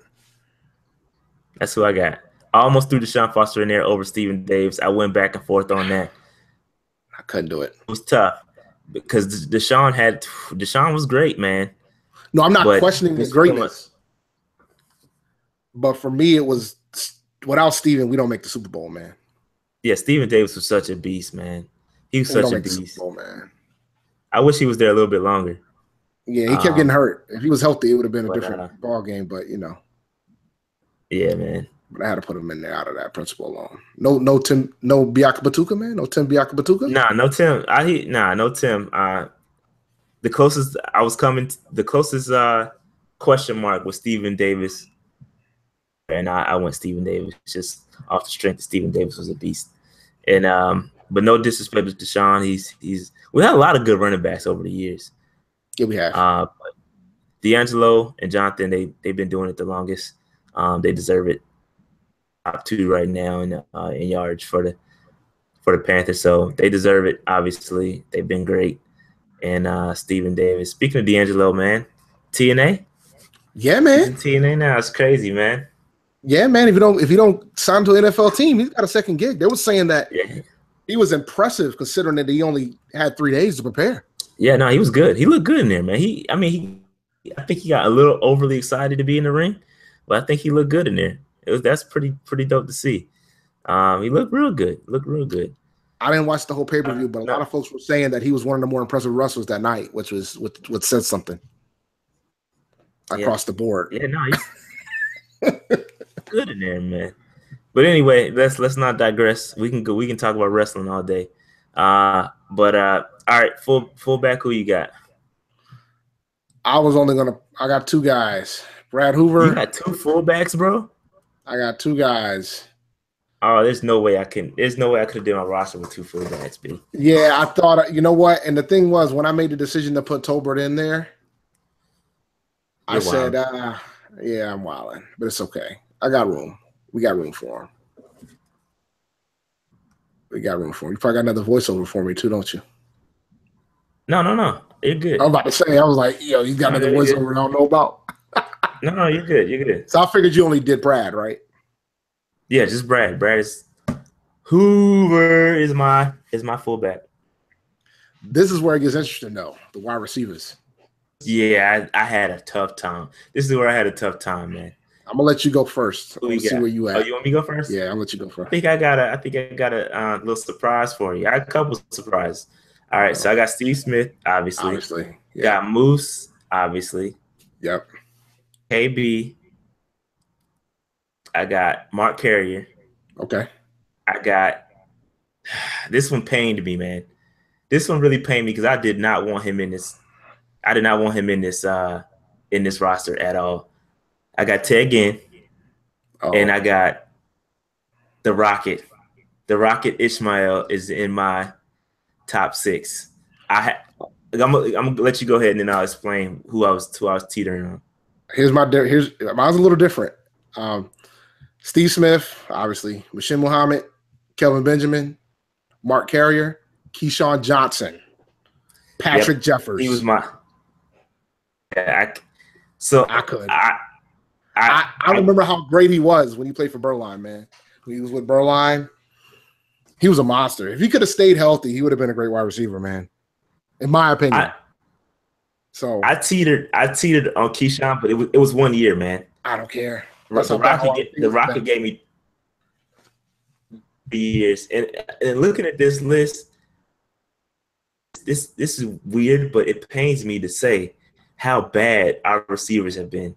That's who I got. I almost threw Deshaun Foster in there over Stephen Davis. I went back and forth on that. I couldn't do it. It was tough because Deshaun was great, man. No, I'm not questioning his greatness. But for me, it was without Stephen, we don't make the Super Bowl, man. Yeah, Stephen Davis was such a beast, man. He was such a beast. Super Bowl, man. I wish he was there a little bit longer. Yeah, he kept getting hurt. If he was healthy, it would have been a different ball game. But yeah, man. But I had to put him in there out of that principle alone. No Biaka Batuka, man. No Tim Biaka Batuka. Nah, no Tim. No Tim. The closest I was coming, the closest question mark was Stephen Davis, and I went Stephen Davis just off the strength that Stephen Davis was a beast. And but no disrespect to Deshaun, we had a lot of good running backs over the years. Yeah, we have. But D'Angelo and Jonathan, they've been doing it the longest. They deserve it. Top 2 right now in yards for the Panthers, so they deserve it. Obviously, they've been great. And Stephen Davis. Speaking of D'Angelo, man, TNA. Yeah, man. TNA now, it's crazy, man. Yeah, man. If you don't sign to an NFL team, he's got a second gig. They were saying that he was impressive considering that he only had 3 days to prepare. Yeah, no, he was good. He looked good in there, man. I think he got a little overly excited to be in the ring, but I think he looked good in there. That's pretty dope to see. He looked real good. I didn't watch the whole pay-per-view, but a lot of folks were saying that he was one of the more impressive wrestlers that night, which said something across the board. Yeah, no, he's good in there, man. But anyway, let's not digress. We can talk about wrestling all day. All right, fullback, who you got? I got 2 guys. Brad Hoover. You got 2 fullbacks, bro? I got 2 guys. Oh, there's no way I could have done my roster with 2 fullbacks, B. Yeah, I thought, you know what? And the thing was, when I made the decision to put Tolbert in there, I said, yeah, I'm wilding, but it's okay. I got room. We got room for him. We got room for him. You probably got another voiceover for me too, don't you? No. You're good. I was about to say, I was like, yo, you got another voiceover I don't know about. No, you're good. You're good. So I figured you only did Brad, right? Yeah, just Brad. Brad is Hoover is my fullback. This is where it gets interesting, though. The wide receivers. Yeah, I had a tough time. This is where I had a tough time, man. I'm gonna let you go first. Let's see where you at. Oh, you want me to go first? Yeah, I'll let you go first. I think I got a little surprise for you. I got a couple surprises. All right, so I got Steve Smith, obviously. Yeah. Got Moose, obviously. Yep. KB. I got Mark Carrier. Okay. I got this one pained me, man. This one really pained me because I did not want him in this. I did not want him in this roster at all. I got Ted Ginn, and I got the Rocket. The Rocket Ishmael is in my top 6. I'm gonna let you go ahead and then I'll explain who I was teetering on. Mine's a little different. Steve Smith, obviously, Rashin Muhammad, Kelvin Benjamin, Mark Carrier, Keyshawn Johnson, Patrick Jeffers. He was my. I remember how great he was when he played for Berline, man. When he was with Berline, he was a monster. If he could have stayed healthy, he would have been a great wide receiver, man. In my opinion. I teetered on Keyshawn, but it was 1 year, man. I don't care. The Rocket gave me 3 years, and looking at this list, this is weird, but it pains me to say how bad our receivers have been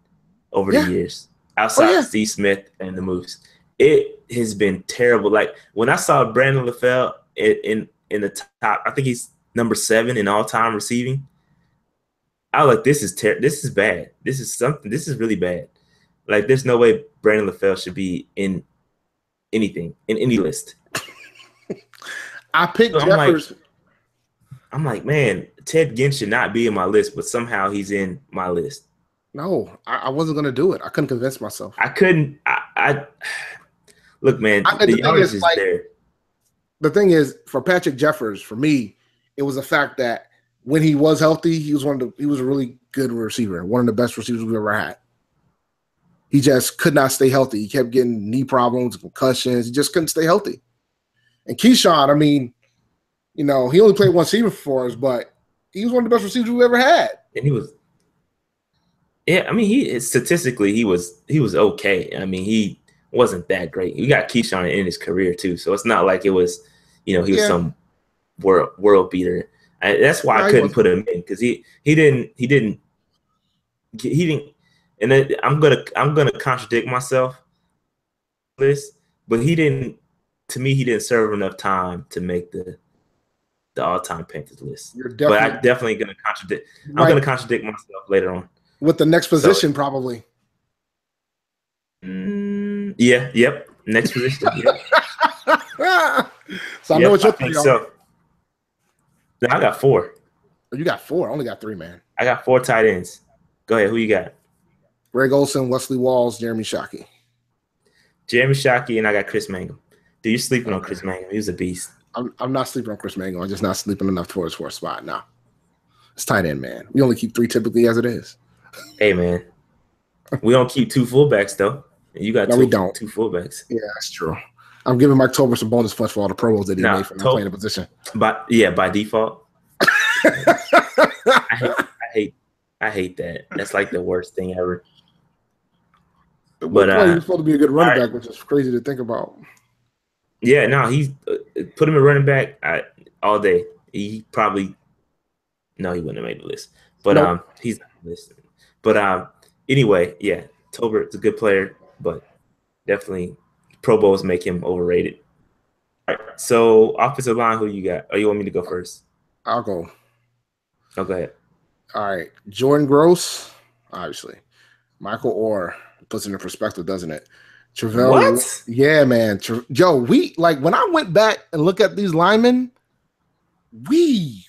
over the years. Outside of Steve Smith and the Moose, it has been terrible. Like when I saw Brandon LaFell in the top, I think he's number 7 in all-time receiving. I was like, this is bad. This is really bad. Like, there's no way Brandon LaFell should be in anything, in any list. I picked Jeffers. I'm like, man, Ted Ginn should not be in my list, but somehow he's in my list. No, I wasn't going to do it. I couldn't convince myself. I couldn't. Look, man, the yardage is there. The thing is, for Patrick Jeffers, for me, it was the fact that when he was healthy, he was a really good receiver, one of the best receivers we've ever had. He just could not stay healthy. He kept getting knee problems, concussions. He just couldn't stay healthy. And Keyshawn, I mean, he only played one season for us, but he was one of the best receivers we've ever had. And he was, I mean, statistically he was okay. I mean, he wasn't that great. We got Keyshawn in his career too, so it's not like it was, he was some world beater. That's why I couldn't put him in, because he didn't. And then I'm gonna contradict myself, this, but he didn't. To me, he didn't serve enough time to make the all-time Panthers list. But I'm definitely gonna contradict. I'm gonna contradict myself later on with the next position, probably. Yep. Next position. Yeah. So I know what you're thinking. So. No, I got 4. You got 4. I only got 3, man. I got 4 tight ends. Go ahead. Who you got? Greg Olsen, Wesley Walls, Jeremy Shockey. Jeremy Shockey, and I got Chris Mangum. Dude, you're sleeping on Chris Mangum. He was a beast. I'm not sleeping on Chris Mangum. I'm just not sleeping enough towards for a spot now. It's tight end, man. We only keep 3 typically as it is. Hey, man. We don't keep 2 fullbacks, though. You got we don't. 2 fullbacks. Yeah, that's true. I'm giving Mike Tolbert some bonus funds for all the Pro Bowls that he made for not playing the position. By default. I hate that. That's like the worst thing ever. But he's supposed to be a good running back, which is crazy to think about. Yeah, no, he's put him in running back all day. He probably he wouldn't have made the list. But he's not on the list. But anyway, yeah, Tolbert's a good player, but definitely Pro Bowls make him overrated. All right, so offensive line, who you got? Oh, you want me to go first? I'll go. Oh, go ahead. All right, Jordan Gross, obviously. Michael Orr puts it in perspective, doesn't it? Travell, what? Yeah, man. When I went back and look at these linemen, it's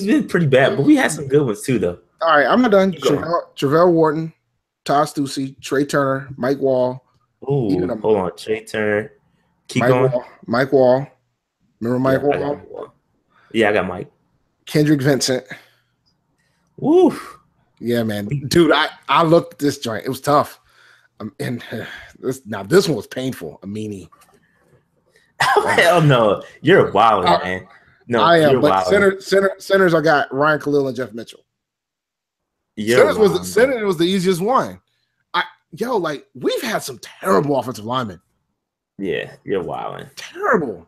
been pretty bad, but we had some good ones too, though. All right, I'm not done. Travell Wharton, Todd Stussy, Trey Turner, Mike Wall, Even Ooh, a hold on. Trey Turner. Keep Mike going. Wall. Mike Wall. Remember Mike Yeah, I Wall? got Mike Wall. Yeah, I got Mike. Kendrick Vincent. Woo. Yeah, man. Dude, I looked at this joint. It was tough. And this one was painful. A meanie. Hell no. You're wilding, man. No, I am, you're but wilding. centers I got Ryan Khalil and Jeff Mitchell. You're wilding. Center was the easiest one. Like we've had some terrible offensive linemen. Yeah, you're wilding. Terrible.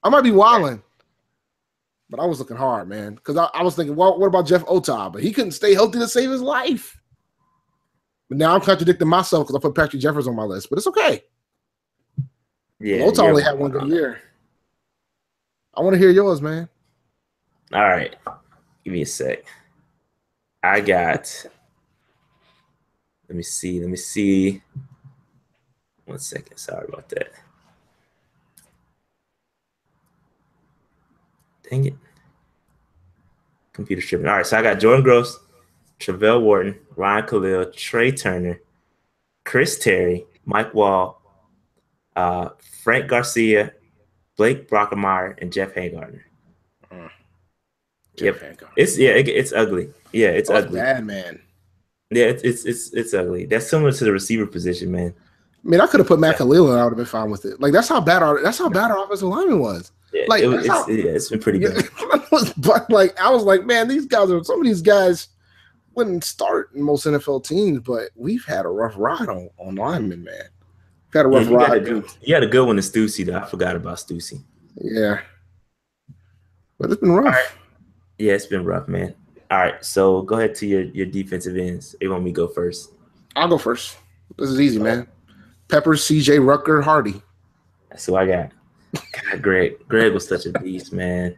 I might be wilding, but I was looking hard, man. Because I was thinking, well, what about Jeff Otah? But he couldn't stay healthy to save his life. But now I'm contradicting myself because I put Patrick Jefferson on my list, but it's okay. Yeah, Otah only had one good year. I want to hear yours, man. All right. Give me a sec. I got. Let me see. 1 second. Sorry about that. Dang it. Computer tripping. All right, so I got Jordan Gross, Travell Wharton, Ryan Khalil, Trey Turner, Chris Terry, Mike Wall, Frank Garcia, Blake Brockermeyer, and Jeff Haygartner. Yep. It's ugly. Yeah, it's ugly. Bad, man. Yeah, it's ugly. That's similar to the receiver position, man. I mean, I could have put Matt Khalil and I would have been fine with it. Like that's how bad our offensive lineman was. Yeah, like it's been pretty bad. But like I was like, man, some of these guys wouldn't start in most NFL teams, but we've had a rough ride on linemen, man. We've had a rough ride. You had a good one in Stussy, though. I forgot about Stussy. Yeah. But it's been rough. Right. Yeah, it's been rough, man. All right, so go ahead to your defensive ends. You want me to go first? I'll go first. This is easy, man. Peppers, CJ, Rucker, Hardy. That's who I got. God, Greg. Greg was such a beast, man.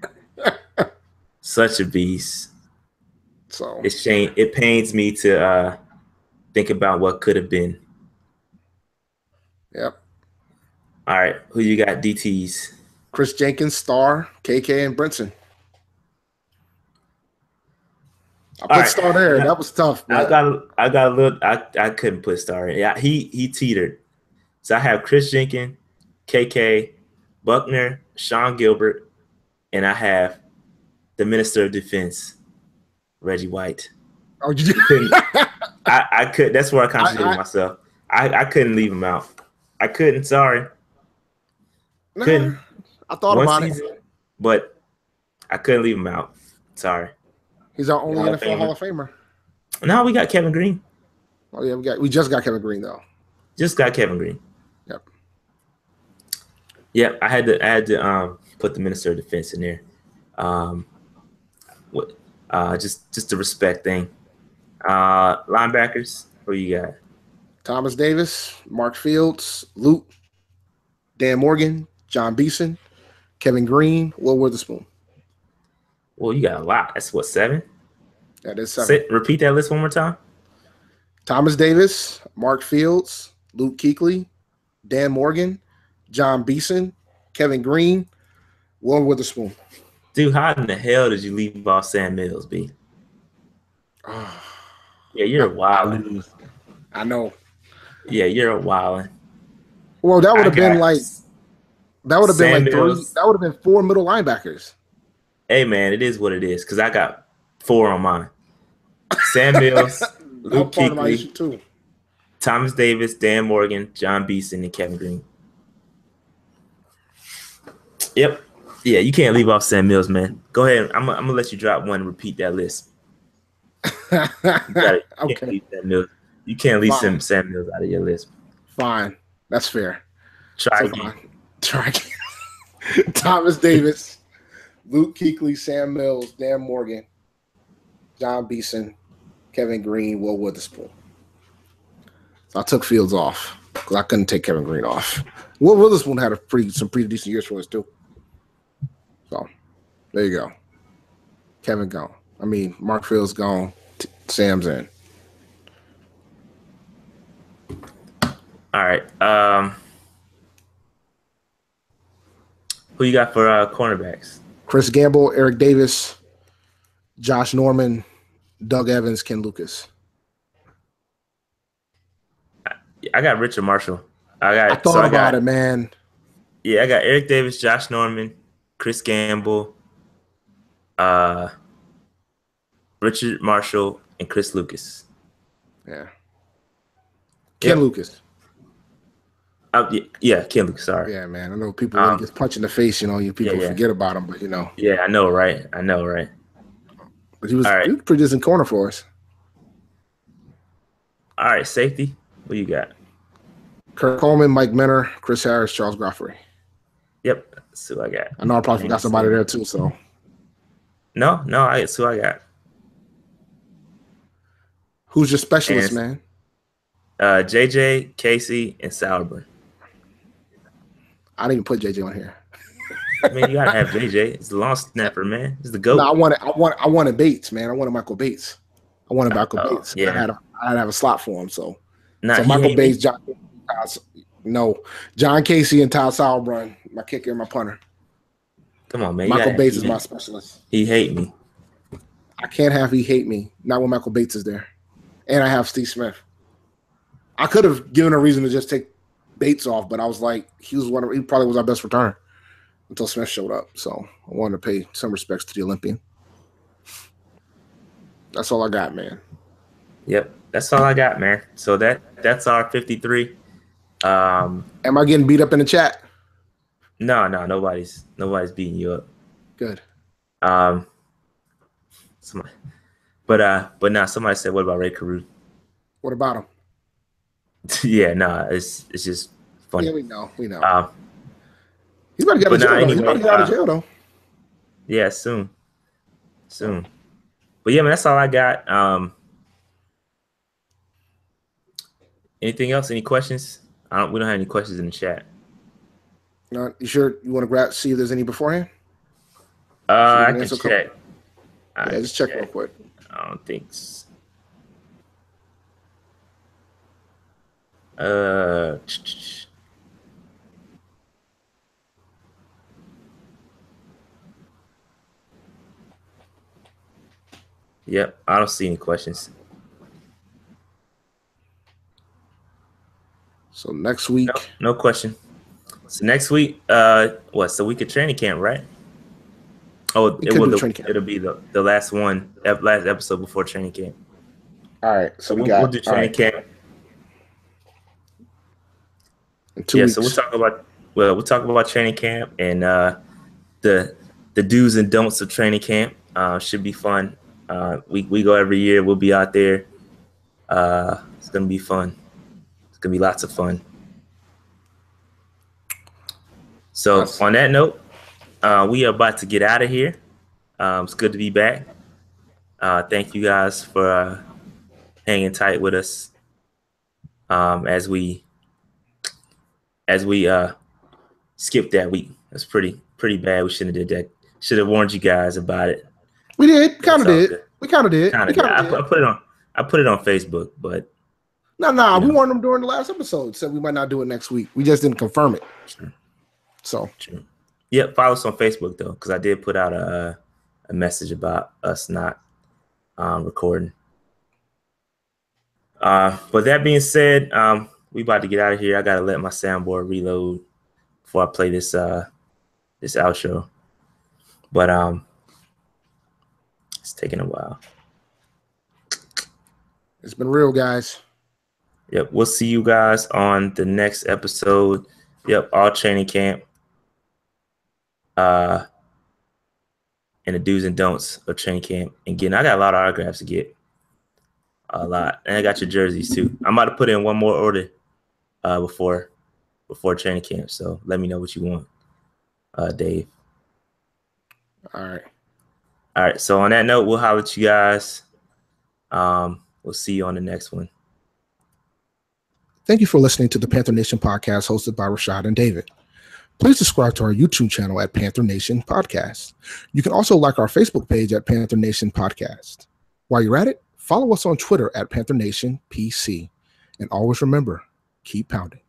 Such a beast. So it pains me to think about what could have been. Yep. All right, who you got? DTs. Chris Jenkins, Starr, KK, and Brinson. I put Starr there. That was tough. I got a little. I couldn't put Starr in. Yeah, he teetered. So I have Chris Jenkins, KK, Buckner, Sean Gilbert, and I have the Minister of Defense, Reggie White. Oh, you I could. That's where I contradicted myself. I couldn't leave him out. I couldn't. Sorry. Couldn't. I thought about it, but I couldn't leave him out. Sorry. He's our only NFL Hall of Famer. No, we got Kevin Green. Oh yeah, we just got Kevin Green though. Just got Kevin Green. Yep. Yep. I had to put the Minister of Defense in there. Just the respect thing. Linebackers. Who you got? Thomas Davis, Mark Fields, Luke, Dan Morgan, John Beeson, Kevin Green, Will Witherspoon. Well, you got a lot. That's what, 7? That is 7. Repeat that list one more time. Thomas Davis, Mark Fields, Luke Kuechly, Dan Morgan, John Beeson, Kevin Green, Will Witherspoon. Dude, how in the hell did you leave off Sam Mills, B? Yeah, you're wilding. I know. Yeah, you're wilding. Well, that would have been like Mills. 3. That would have been 4 middle linebackers. Hey man, it is what it is. Cause I got 4 on mine. Sam Mills, Luke Kuechly, Thomas Davis, Dan Morgan, John Beeson, and Kevin Green. Yep. Yeah, you can't leave off Sam Mills, man. Go ahead. I'm gonna let you drop one and repeat that list. You can't leave Sam Mills. You can't leave Sam Mills out of your list. Fine. That's fair. Try again. Thomas Davis, Luke Kuechly, Sam Mills, Dan Morgan, John Beeson, Kevin Green, Will Witherspoon. So I took Fields off because I couldn't take Kevin Green off. Will Witherspoon had some pretty decent years for us too. So there you go. Kevin gone. I mean, Mark Fields gone. Sam's in. All right. Who you got for cornerbacks? Chris Gamble, Eric Davis, Josh Norman, Doug Evans, Ken Lucas. I got Richard Marshall. I thought about it, man. Yeah, I got Eric Davis, Josh Norman, Chris Gamble, Richard Marshall, and Chris Lucas. Yeah. Ken Lucas. Yeah, Ken Lucas. Sorry. Yeah, man. I know people when he gets punched in the face, you know, people forget about him, but you know. Yeah, I know, right? But he was pretty decent corner for us. All right, safety. What you got? Kurt Coleman, Mike Minner, Chris Harris, Charles Godfrey. Yep, that's who I got. I know I probably forgot somebody there too. So. No, that's who I got. Who's your specialist, man? JJ, Casey, and Sauerbrunn. I didn't even put JJ on here. I mean, you gotta have JJ. It's the long snapper, man. It's the GOAT. No, I wanted Bates, man. I wanted Michael Bates. Bates. Yeah. I had to have a slot for him. So Nah, Michael Bates, John Casey and Todd Sauerbrunn, my kicker and my punter. Come on, man. Michael Bates is my specialist. He hate me. I can't have he hate me. Not when Michael Bates is there. And I have Steve Smith. I could have given a reason to just take Bates off, but I was like, he probably was our best returner until Smith showed up. So I wanted to pay some respects to the Olympian. That's all I got, man. Yep, that's all I got, man. So that's our 53. Am I getting beat up in the chat? No, nobody's beating you up. Good. Somebody said, what about Ray Carew? What about him? Yeah, it's just funny. Yeah, we know. He's about to get out of jail. Anyway, He's about to get out of jail, though. Yeah, soon. But yeah, man, that's all I got. Anything else? Any questions? We don't have any questions in the chat. No, you sure you want to see if there's any beforehand? I can check. Yeah, just check real quick. I don't think so. Yep, I don't see any questions. So next week, no question. So next week, what's the week of training camp, right? Oh, it'll be the last episode before training camp. All right, so we'll do training camp. In 2 weeks. So we'll talk about training camp and the do's and don'ts of training camp. Should be fun. We go every year. We'll be out there. It's gonna be fun. It's gonna be lots of fun. So on that note, we are about to get out of here. It's good to be back. Thank you guys for hanging tight with us as we skipped that week. That's pretty bad. We shouldn't have did that. Should have warned you guys about it. We did. Kind of did. We kind of did. I put it on Facebook, but no. We warned them during the last episode. Said we might not do it next week. We just didn't confirm it. Sure. So. True. Yep. Follow us on Facebook though, because I did put out a message about us not recording. But that being said, we about to get out of here. I gotta let my soundboard reload before I play this outro. But it's taking a while. It's been real, guys. Yep, we'll see you guys on the next episode. Yep, all training camp. And the do's and don'ts of training camp. And again, I got a lot of autographs to get. A lot. And I got your jerseys too. I'm about to put in one more order before training camp. So let me know what you want, Dave. All right. So on that note, we'll holler at you guys. We'll see you on the next one. Thank you for listening to the Panther Nation podcast hosted by Rashad and David. Please subscribe to our YouTube channel at Panther Nation Podcast. You can also like our Facebook page at Panther Nation Podcast. While you're at it, follow us on Twitter at Panther Nation PC. And always remember, keep pounding.